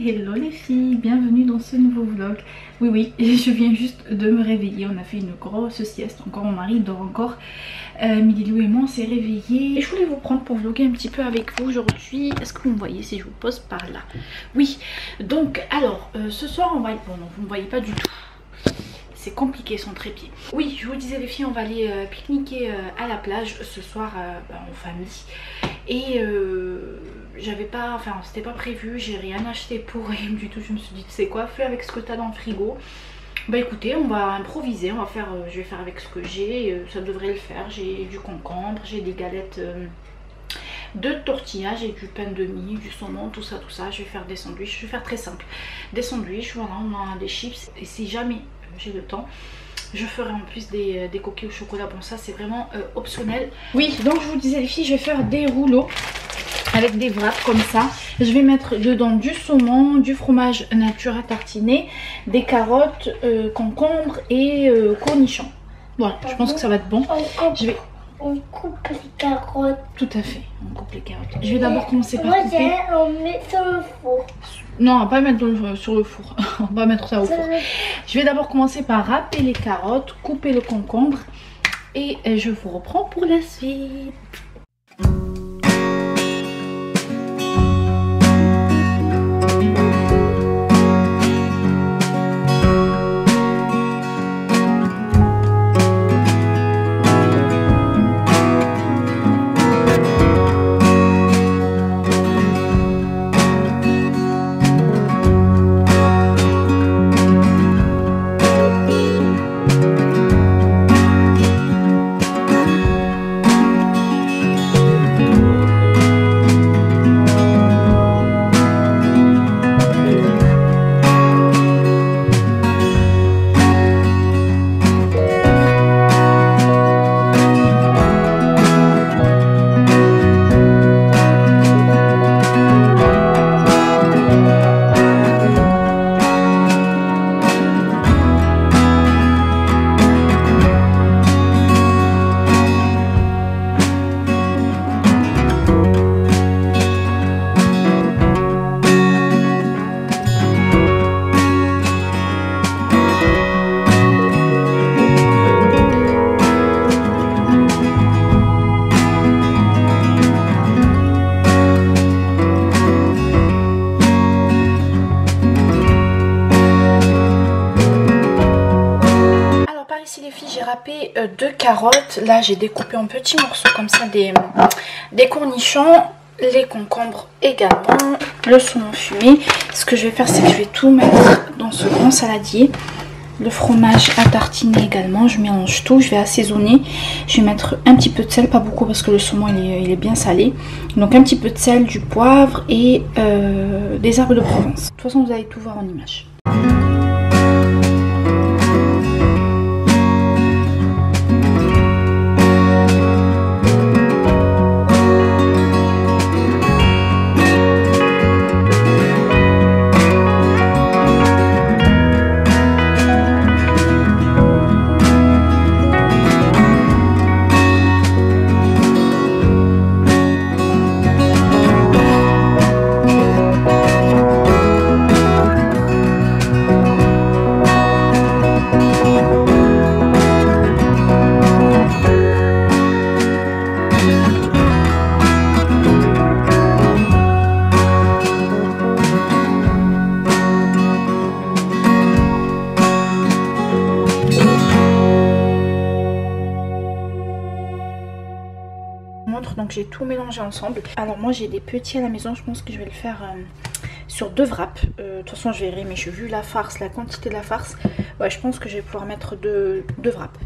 Hello les filles, bienvenue dans ce nouveau vlog. Oui, je viens juste de me réveiller, on a fait une grosse sieste, encore mon mari dort encore. Mililou et moi on s'est réveillés. Et je voulais vous prendre pour vlogger un petit peu avec vous aujourd'hui. Est-ce que vous me voyez si je vous pose par là? Oui, donc alors ce soir on va... Bon non, vous ne me voyez pas du tout. C'est compliqué son trépied. Oui, je vous disais les filles, on va aller pique-niquer à la plage ce soir en famille. Et j'avais pas, enfin c'était pas prévu, j'ai rien acheté pour rien du tout. Je me suis dit, tu sais quoi, fais avec ce que tu as dans le frigo. Bah écoutez, on va improviser, on va faire, je vais faire avec ce que j'ai, ça devrait le faire. J'ai du concombre, j'ai des galettes de tortilla, j'ai du pain de mie, du saumon, tout ça. Je vais faire des sandwichs, je vais faire très simple. Des sandwichs, voilà, on a des chips. Et si jamais j'ai le temps, je ferai en plus des coquilles au chocolat. Bon ça c'est vraiment optionnel. Oui, donc je vous disais les filles, je vais faire des rouleaux avec des wraps comme ça. Je vais mettre dedans du saumon, du fromage nature à tartiner, des carottes, concombres et cornichons. Voilà, je pense que ça va être bon. On coupe les carottes. Tout à fait, on coupe les carottes. Je vais d'abord commencer par couper. Moi on met sur le four. Non, on va pas mettre sur le four. On va mettre ça au four. Je vais d'abord commencer par râper les carottes, couper le concombre et je vous reprends pour la suite. J'ai râpé 2 carottes. Là j'ai découpé en petits morceaux comme ça des cornichons, les concombres également, le saumon fumé. Ce que je vais faire c'est que je vais tout mettre dans ce grand saladier. Le fromage à tartiner également, je mélange tout, je vais assaisonner. Je vais mettre un petit peu de sel, pas beaucoup parce que le saumon il est bien salé. Donc un petit peu de sel, du poivre et des herbes de Provence. De toute façon vous allez tout voir en image. Donc j'ai tout mélangé ensemble. Alors moi j'ai des petits à la maison, je pense que je vais le faire sur 2 wraps. De toute façon je verrai, mais j'ai vu la farce, la quantité de la farce. Ouais, je pense que je vais pouvoir mettre 2 wraps.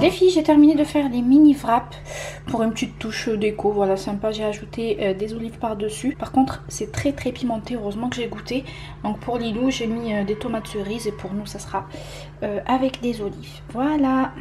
Les filles, j'ai terminé de faire les mini wraps pour une petite touche déco, voilà, sympa. J'ai ajouté des olives par-dessus. Par contre, c'est très pimenté, heureusement que j'ai goûté. Donc pour Lilou, j'ai mis des tomates cerises et pour nous, ça sera avec des olives. Voilà.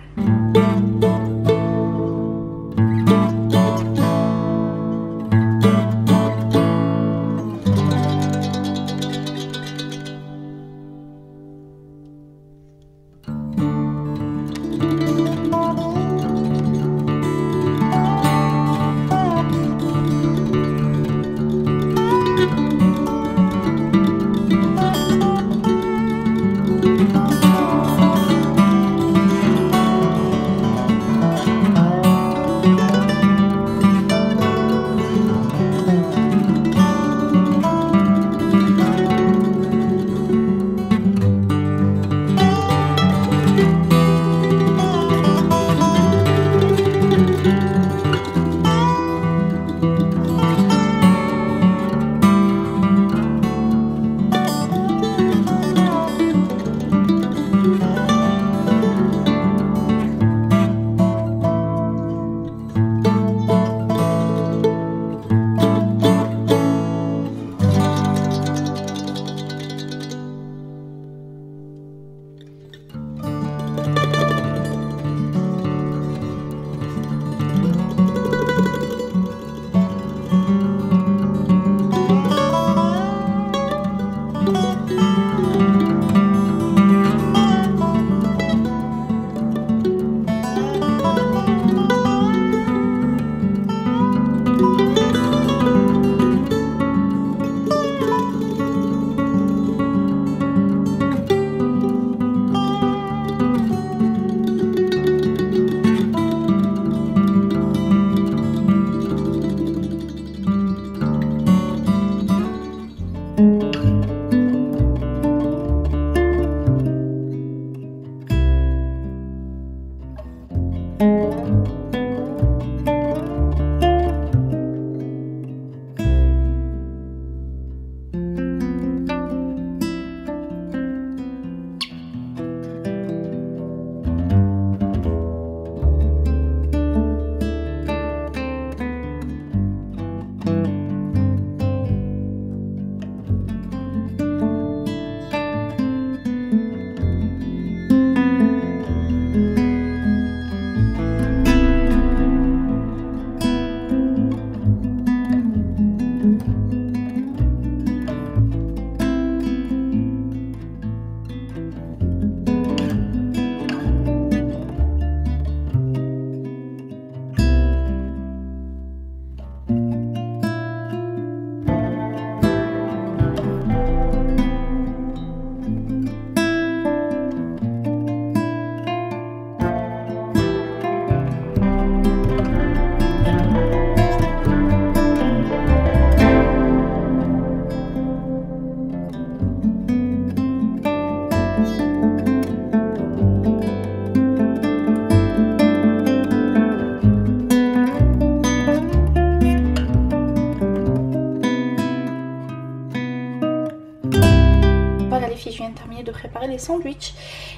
Je viens de terminer de préparer les sandwichs.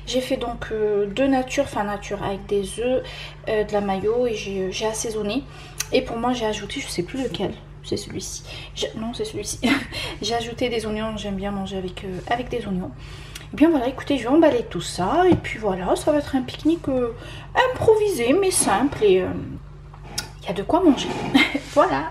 J'ai fait donc deux nature avec des œufs, de la mayo et j'ai assaisonné. Et pour moi j'ai ajouté, je sais plus lequel, c'est celui-ci. Non, c'est celui-ci. J'ai ajouté des oignons, j'aime bien manger avec des oignons. Et bien voilà, écoutez, je vais emballer tout ça et puis voilà, ça va être un pique-nique improvisé mais simple et il y a de quoi manger. Voilà.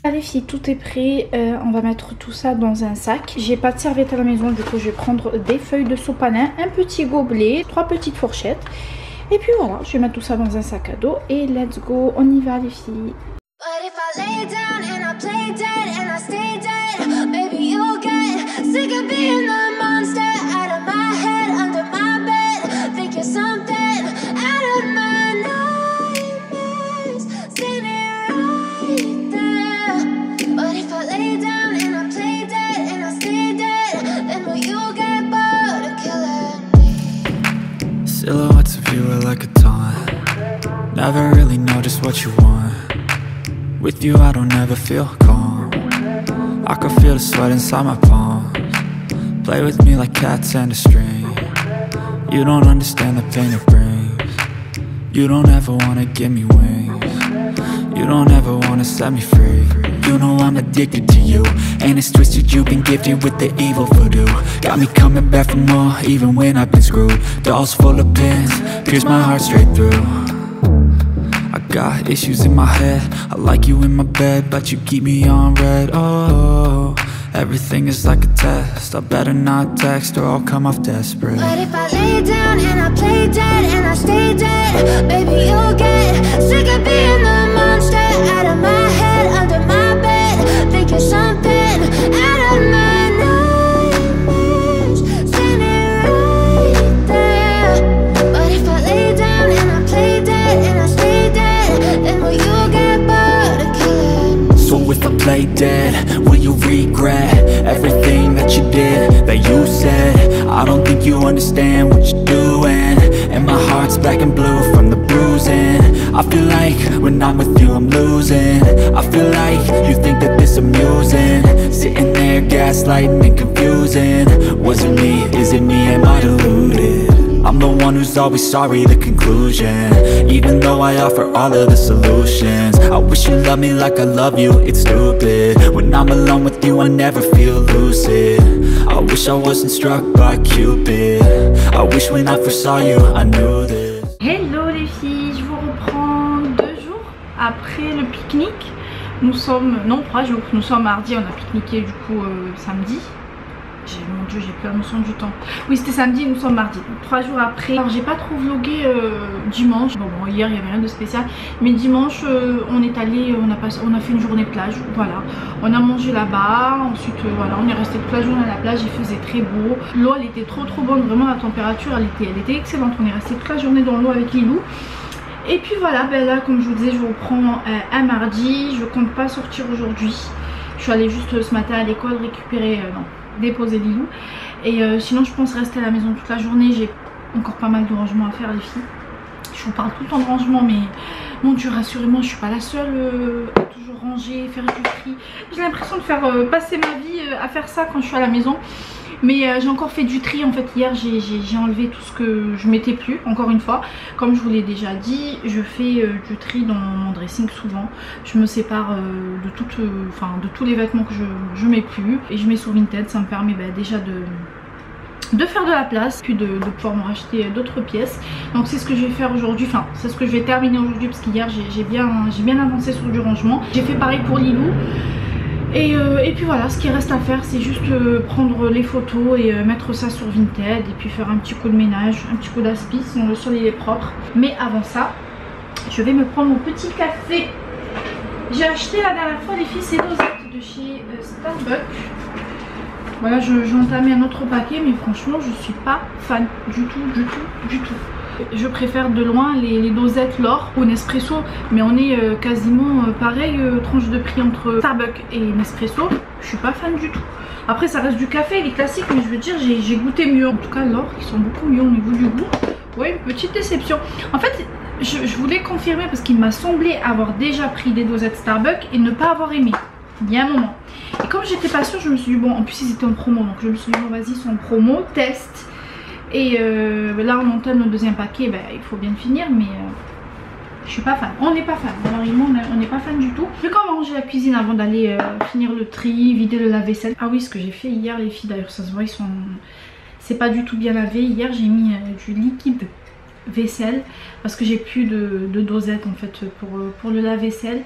Allez filles, tout est prêt, on va mettre tout ça dans un sac. J'ai pas de serviette à la maison, du coup je vais prendre des feuilles de sopalin, un petit gobelet, 3 petites fourchettes. Et puis voilà, je vais mettre tout ça dans un sac à dos et let's go, on y va les filles. Silhouettes of you are like a taunt. Never really know just what you want. With you I don't ever feel calm. I can feel the sweat inside my palms. Play with me like cats and a string. You don't understand the pain it brings. You don't ever wanna give me wings. You don't ever wanna set me free. You know I'm addicted to you, and it's twisted, you've been gifted with the evil voodoo. Got me coming back for more, even when I've been screwed. Dolls full of pins, pierce my heart straight through. I got issues in my head, I like you in my bed, but you keep me on red. Oh, everything is like a test, I better not text or I'll come off desperate. But if I lay down and I play dead and I stay dead, baby you'll get sick of being the monster out of my head, under my bed, thinking something out of my nightmares, standing right there. But if I lay down and I play dead and I stay dead, then will you get bored of killing me? So if I play dead, will you regret everything that you did, that you said? I don't think you understand what you're doing, and my heart's black and blue from the bruising. I feel like when I'm with you I'm losing. I feel like you think that this amusing, sitting there gaslighting and confusing. Was it me? Is it me? Am I deluded? I'm the one who's always sorry, the conclusion. Even though I offer all of the solutions, I wish you loved me like I love you, it's stupid. When I'm alone with you I never feel lucid. I wish I wasn't struck by Cupid. I wish when I first saw you I knew this. Hello les filles, je vous reprends 2 jours après le pique-nique. Nous sommes, non 3 jours, nous sommes mardi, on a pique-niqué du coup samedi. Mon dieu, j'ai plus la notion du temps. Oui, c'était samedi, nous sommes mardi, donc 3 jours après. Alors j'ai pas trop vlogué dimanche. Bon, hier il y avait rien de spécial, mais dimanche on est allé, on a fait une journée plage. Voilà, on a mangé là-bas. Ensuite voilà, on est resté toute la journée à la plage. Il faisait très beau, l'eau elle était trop bonne, vraiment la température elle était excellente. On est resté toute la journée dans l'eau avec Lilou. Et puis voilà, ben là comme je vous disais, je vous reprends un mardi. Je compte pas sortir aujourd'hui. Je suis allée juste ce matin à l'école récupérer, déposer Lilou. Et sinon je pense rester à la maison toute la journée. J'ai encore pas mal de rangement à faire les filles. Je vous parle tout le temps de rangement, mais mon dieu, rassurez-moi, je suis pas la seule à toujours ranger, faire du tri. J'ai l'impression de faire passer ma vie à faire ça quand je suis à la maison. Mais j'ai encore fait du tri en fait. Hier j'ai enlevé tout ce que je mettais plus. Encore une fois, comme je vous l'ai déjà dit, je fais du tri dans mon dressing souvent. Je me sépare de tous les vêtements que je mets plus. Et je mets sur Vinted, ça me permet déjà de faire de la place, puis de pouvoir me racheter d'autres pièces. Donc c'est ce que je vais faire aujourd'hui, enfin c'est ce que je vais terminer aujourd'hui, parce qu'hier j'ai bien avancé sur du rangement. J'ai fait pareil pour Lilou. Et puis voilà, ce qui reste à faire c'est juste prendre les photos et mettre ça sur Vinted, et puis faire un petit coup de ménage, un petit coup d'aspi, sinon le sol il est propre. Mais avant ça, je vais me prendre mon petit café. J'ai acheté la dernière fois les filles ces dosettes de chez Starbucks. Voilà, j'ai entamé un autre paquet, mais franchement je suis pas fan du tout. Je préfère de loin les dosettes L'Or ou Nespresso, mais on est quasiment pareil, tranche de prix entre Starbucks et Nespresso. Je suis pas fan du tout. Après ça reste du café, les classiques, mais je veux dire j'ai goûté mieux. En tout cas L'Or, ils sont beaucoup mieux au niveau du goût. Ouais, une petite déception. En fait je voulais confirmer parce qu'il m'a semblé avoir déjà pris des dosettes Starbucks et ne pas avoir aimé. Il y a un moment. Et comme j'étais pas sûre, je me suis dit bon, en plus ils étaient en promo, donc je me suis dit bon vas-y, ils sont en promo, test. Et là on entame le deuxième paquet, il faut bien le finir, mais je suis pas fan. On n'est pas fan, malheureusement on n'est pas fan du tout. Je vais quand même ranger la cuisine avant d'aller finir le tri, vider le lave-vaisselle. Ah oui, ce que j'ai fait hier les filles, d'ailleurs ça se voit, c'est pas du tout bien lavé. Hier j'ai mis du liquide vaisselle parce que j'ai plus de dosette en fait pour le lave-vaisselle.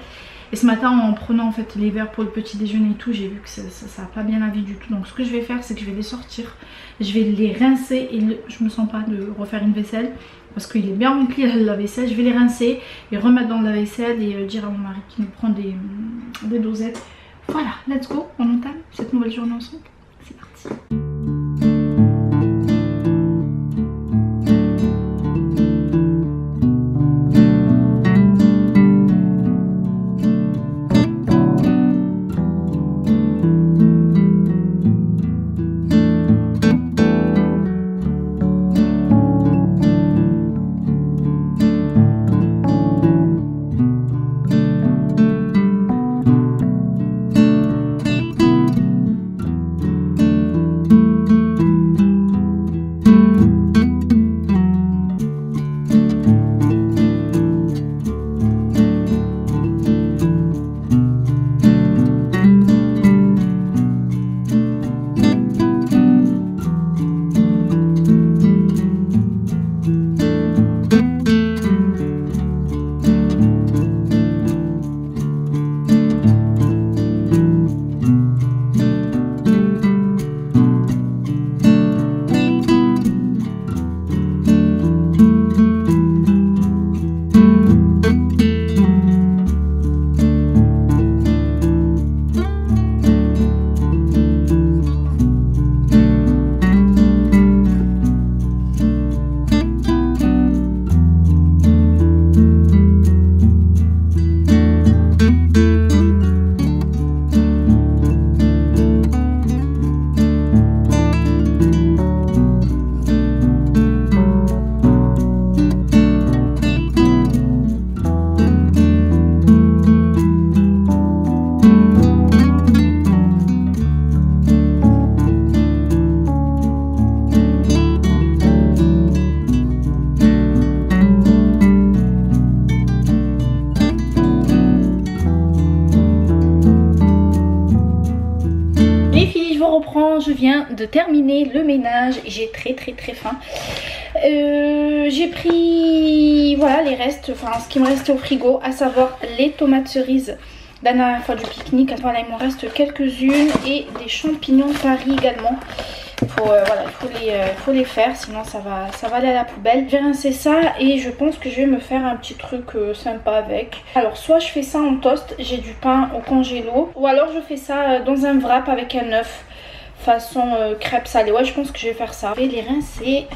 Et ce matin en prenant en fait les verres pour le petit déjeuner et tout, j'ai vu que ça n'a pas bien lavé du tout. Donc ce que je vais faire, c'est que je vais les sortir, je vais les rincer et je me sens pas de refaire une vaisselle parce qu'il est bien rempli la vaisselle. Je vais les rincer et remettre dans la vaisselle et dire à mon mari qu'il nous prend des dosettes. Voilà, let's go, on entame cette nouvelle journée ensemble. C'est parti. Je viens de terminer le ménage et j'ai très faim. J'ai pris voilà les restes, enfin ce qui me restait au frigo, à savoir les tomates cerises de la dernière fois du pique-nique. Voilà, il m'en reste quelques-unes et des champignons Paris également. Voilà, il faut les faire, sinon ça va aller à la poubelle. Je vais rincer ça et je pense que je vais me faire un petit truc sympa avec. Alors soit je fais ça en toast, j'ai du pain au congélo, ou alors je fais ça dans un wrap avec un œuf. Façon crêpe salée. Ouais, je pense que je vais faire ça. Je vais les rincer.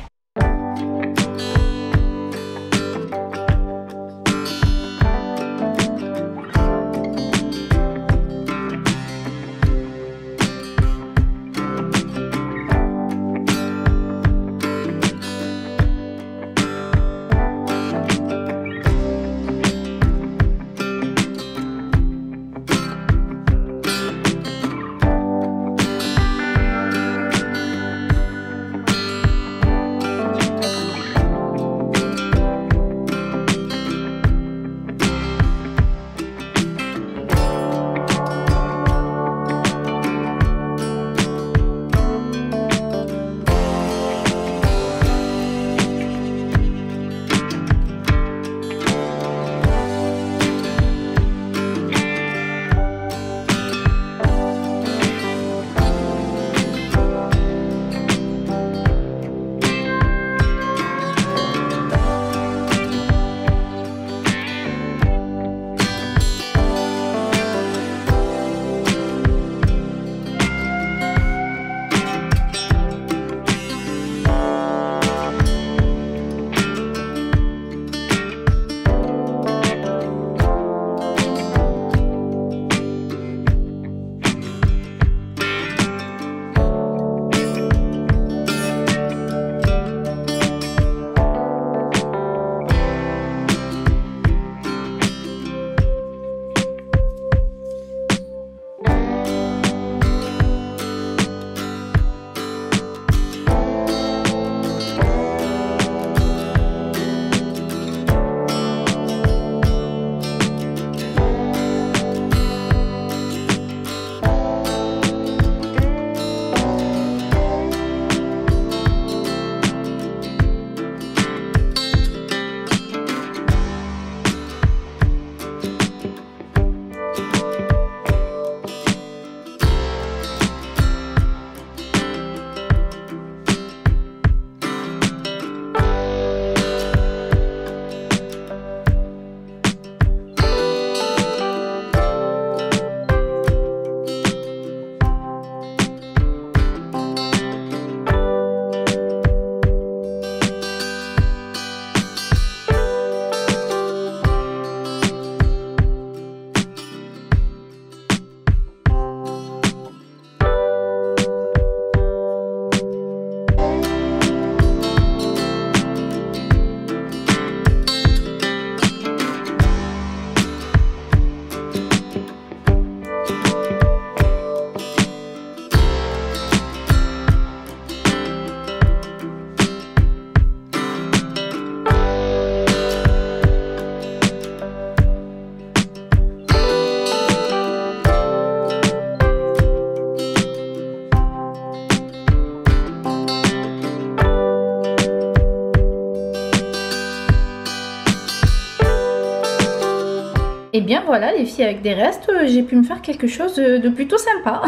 Et bien voilà les filles, avec des restes, j'ai pu me faire quelque chose de plutôt sympa.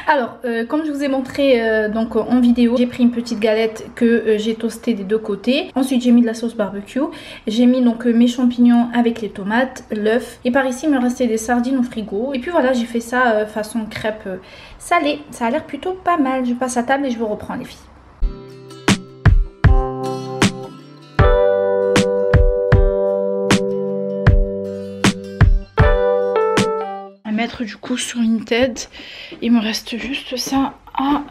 Alors, comme je vous ai montré donc en vidéo, j'ai pris une petite galette que j'ai toastée des deux côtés. Ensuite, j'ai mis de la sauce barbecue. J'ai mis donc mes champignons avec les tomates, l'œuf. Et par ici, il me restait des sardines au frigo. Et puis voilà, j'ai fait ça façon crêpe salée. Ça a l'air plutôt pas mal. Je passe à table et je vous reprends les filles. Mettre du coup sur Vinted. Il me reste juste ça à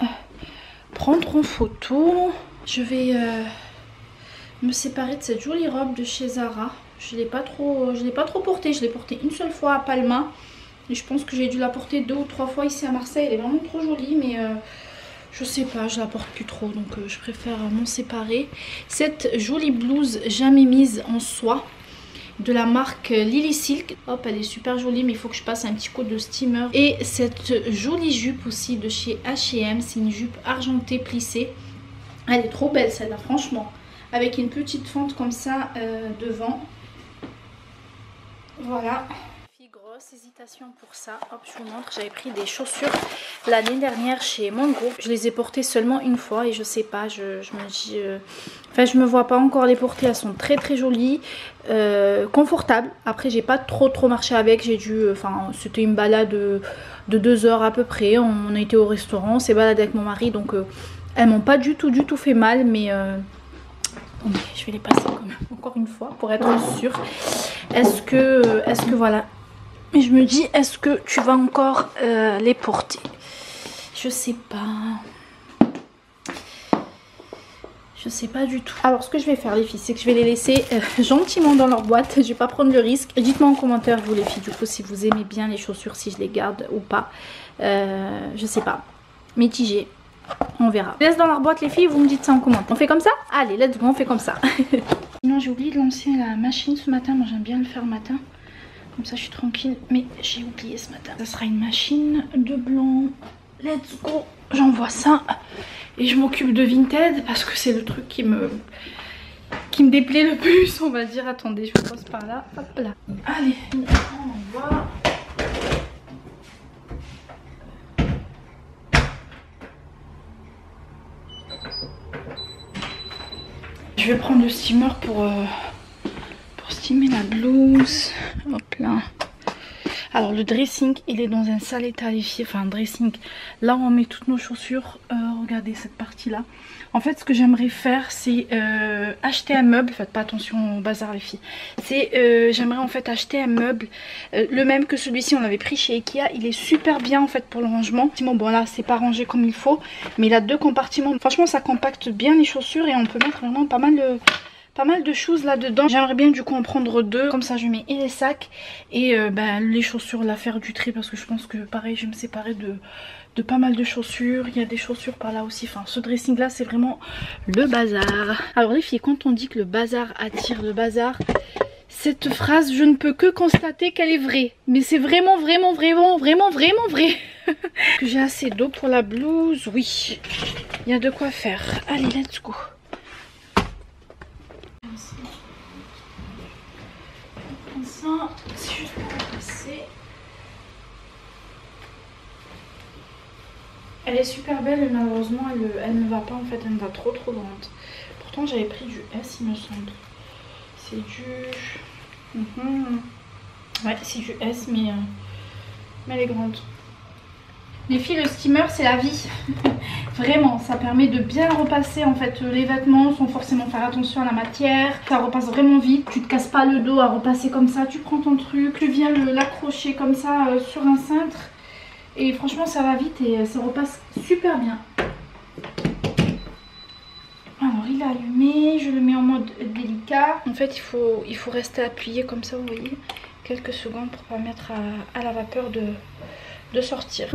prendre en photo. Je vais me séparer de cette jolie robe de chez Zara. Je l'ai pas trop portée. Je l'ai portée une seule fois à Palma et je pense que j'ai dû la porter 2 ou 3 fois ici à Marseille. Elle est vraiment trop jolie, mais je sais pas, je la porte plus trop, donc je préfère m'en séparer. Cette jolie blouse jamais mise en soie de la marque Lily Silk. Hop, elle est super jolie, mais il faut que je passe un petit coup de steamer. Et cette jolie jupe aussi de chez H&M. C'est une jupe argentée plissée. Elle est trop belle celle-là, franchement. Avec une petite fente comme ça devant. Voilà. Grosse hésitation pour ça. Hop, je vous montre. J'avais pris des chaussures l'année dernière chez Mango. Je les ai portées seulement une fois et je sais pas, je me dis... Enfin, je me vois pas encore les porter. Elles sont très très jolies, confortables. Après, j'ai pas trop marché avec. J'ai dû... Enfin, c'était une balade de 2 heures à peu près. On a été au restaurant, on s'est baladé avec mon mari. Donc, elles m'ont pas du tout fait mal. Mais je vais les passer quand même encore une fois pour être sûre. Est-ce que voilà... Mais je me dis, est-ce que tu vas encore les porter? Je sais pas. Je sais pas du tout. Alors ce que je vais faire les filles, c'est que je vais les laisser gentiment dans leur boîte. Je vais pas prendre le risque. Dites-moi en commentaire vous les filles du coup si vous aimez bien les chaussures, si je les garde ou pas. Je sais pas. Mitigé. On verra. Je laisse dans leur boîte les filles, vous me dites ça en commentaire. On fait comme ça? Allez, let's go, on fait comme ça. Sinon j'ai oublié de lancer la machine ce matin. Moi j'aime bien le faire le matin. Comme ça je suis tranquille, mais j'ai oublié ce matin. Ça sera une machine de blanc. Let's go. J'envoie ça et je m'occupe de Vinted parce que c'est le truc qui me déplaît le plus, on va dire. Attendez, je passe par là. Hop là. Allez, on envoie. Je vais prendre le steamer pour steamer la blouse. Hop là. Alors le dressing il est dans un sale état les filles. Enfin un dressing. Là on met toutes nos chaussures. Regardez cette partie là. En fait ce que j'aimerais faire c'est acheter un meuble. Faites pas attention au bazar les filles. C'est j'aimerais en fait acheter un meuble. Le même que celui-ci on avait pris chez Ikea. Il est super bien en fait pour le rangement. Bon là c'est pas rangé comme il faut. Mais il a 2 compartiments. Franchement ça compacte bien les chaussures. Et on peut mettre vraiment pas mal de choses là dedans. J'aimerais bien du coup en prendre 2. Comme ça je mets et les sacs et les chaussures, là faire du tri. Parce que je pense que pareil je vais me séparer de pas mal de chaussures. Il y a des chaussures par là aussi. Enfin ce dressing là c'est vraiment le bazar. Alors les filles, quand on dit que le bazar attire le bazar, cette phrase je ne peux que constater qu'elle est vraie. Mais c'est vraiment vrai. Que j'ai assez d'eau pour la blouse. Oui, il y a de quoi faire. Allez let's go. C'est juste pour passer. Elle est super belle et malheureusement elle ne va pas en fait, elle me va trop grande. Pourtant j'avais pris du S il me semble. C'est du... Ouais c'est du S mais elle est grande. Les filles, le steamer c'est la vie. Vraiment, ça permet de bien repasser en fait les vêtements sans forcément faire attention à la matière. Ça repasse vraiment vite, tu te casses pas le dos à repasser comme ça. Tu prends ton truc, tu viens l'accrocher comme ça sur un cintre. Et franchement ça va vite et ça repasse super bien. Alors il est allumé, je le mets en mode délicat. En fait il faut rester appuyé comme ça, vous voyez, quelques secondes pour pas mettre à la vapeur de sortir.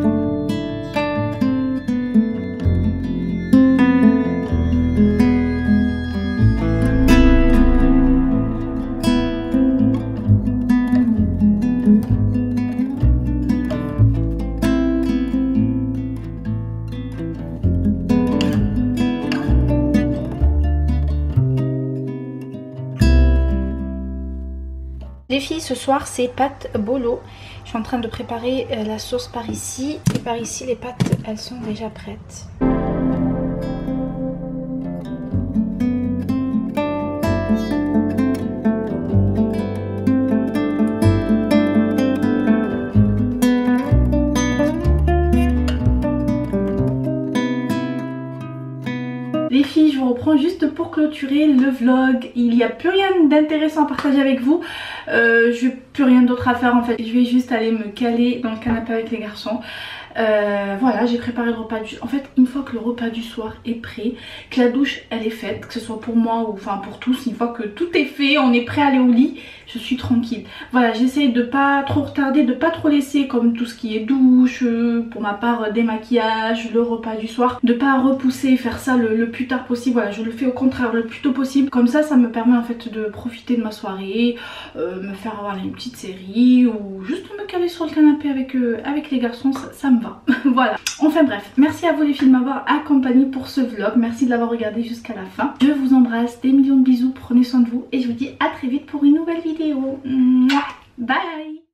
Les filles, ce soir c'est pâtes bolo. Je suis en train de préparer la sauce par ici. Et par ici les pâtes elles sont déjà prêtes. Les filles, je vous reprends juste pour clôturer le vlog. Il n'y a plus rien d'intéressant à partager avec vous. Je n'ai plus rien d'autre à faire en fait. Je vais juste aller me caler dans le canapé avec les garçons. Voilà, j'ai préparé le repas du... En fait, une fois que le repas du soir est prêt, que la douche elle est faite, que ce soit pour moi ou enfin pour tous, une fois que tout est fait, on est prêt à aller au lit, je suis tranquille. Voilà, j'essaie de pas trop retarder, de pas trop laisser comme tout ce qui est douche, pour ma part démaquillage, le repas du soir, de pas repousser, faire ça le plus tard possible. Voilà, je le fais au contraire le plus tôt possible. Comme ça me permet en fait de profiter de ma soirée, me faire avoir une petite série ou juste me caler sur le canapé avec les garçons, ça me va. Voilà, enfin bref, merci à vous les filles de m'avoir accompagné pour ce vlog, merci de l'avoir regardé jusqu'à la fin. Je vous embrasse, des millions de bisous, prenez soin de vous et je vous dis à très vite pour une nouvelle vidéo. Mouah. Bye.